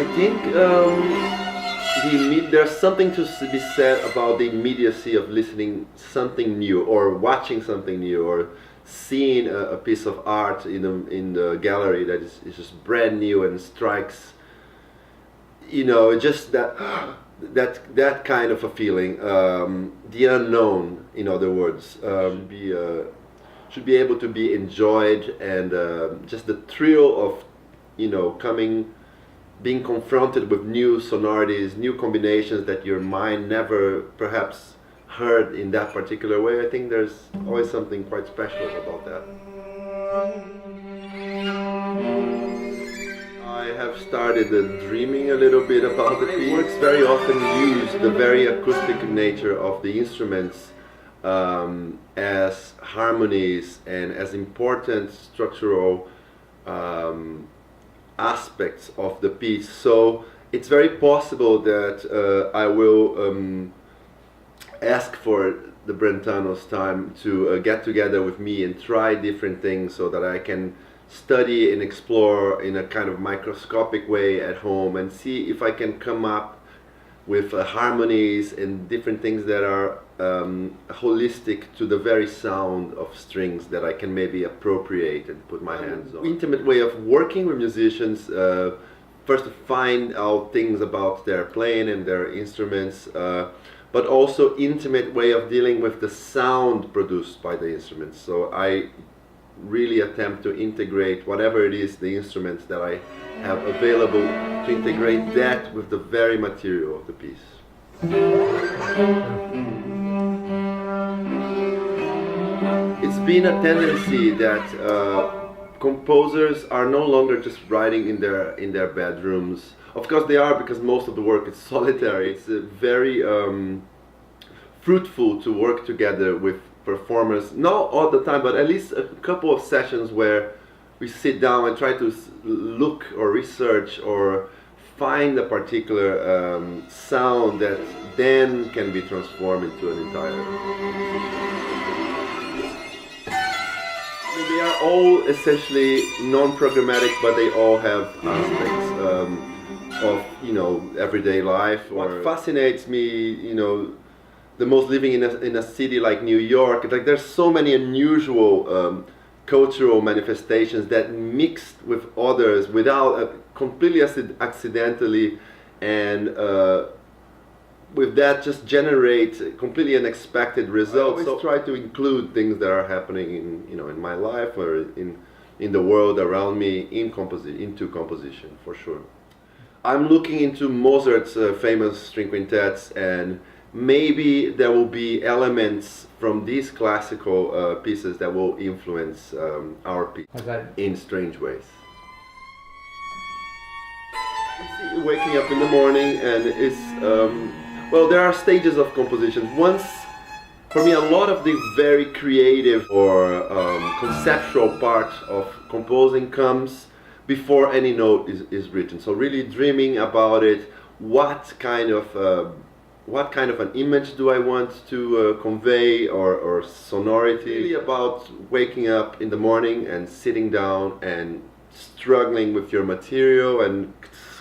I think there's something to be said about the immediacy of listening something new, or watching something new, or seeing a piece of art in the gallery that is just brand new and strikes, just that kind of a feeling, the unknown, in other words, should be able to be enjoyed, and just the thrill of being confronted with new sonorities, new combinations that your mind never perhaps heard in that particular way. I think there's always something quite special about that. I have started dreaming a little bit about the piece. Works very often use the very acoustic nature of the instruments as harmonies and as important structural aspects of the piece. So it's very possible that I will ask for the Brentanos time to get together with me and try different things, so that I can study and explore in a kind of microscopic way at home, and see if I can come up with harmonies and different things that are holistic to the very sound of strings that I can maybe appropriate and put my hands on. Intimate way of working with musicians, first to find out things about their playing and their instruments, but also intimate way of dealing with the sound produced by the instruments. So I really attempt to integrate whatever it is, the instruments that I have available, to integrate that with the very material of the piece. It's been a tendency that composers are no longer just writing in their bedrooms. Of course they are, because most of the work is solitary. It's very fruitful to work together with performers, not all the time, but at least a couple of sessions where we sit down and try to look or research or find a particular sound that then can be transformed into an entire. I mean, they are all essentially non-programmatic, but they all have aspects of everyday life. What fascinates me, the most living in a city like New York, like there's so many unusual cultural manifestations that mixed with others without completely accidentally, and with that just generate completely unexpected results. I always try to include things that are happening in my life or in the world around me into composition, for sure. I'm looking into Mozart's famous string quintets, and maybe there will be elements from these classical pieces that will influence our piece in strange ways. Waking up in the morning, and it's there are stages of composition. Once, for me, a lot of the very creative or conceptual part of composing comes before any note is written. So really dreaming about it, what kind of an image do I want to convey, or sonority. Really about waking up in the morning and sitting down and struggling with your material and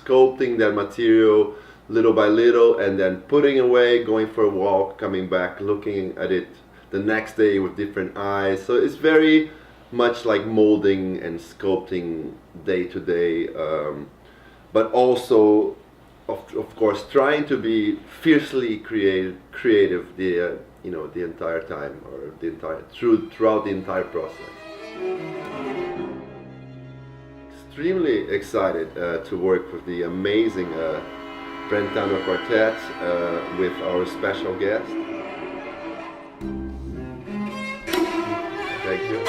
sculpting that material little by little, and then putting away, going for a walk, coming back, looking at it the next day with different eyes. So it's very much like molding and sculpting day to day, but also of course trying to be fiercely creative the entire time, or throughout the entire process. Extremely excited to work with the amazing Brentano Quartet, with our special guest. Thank you.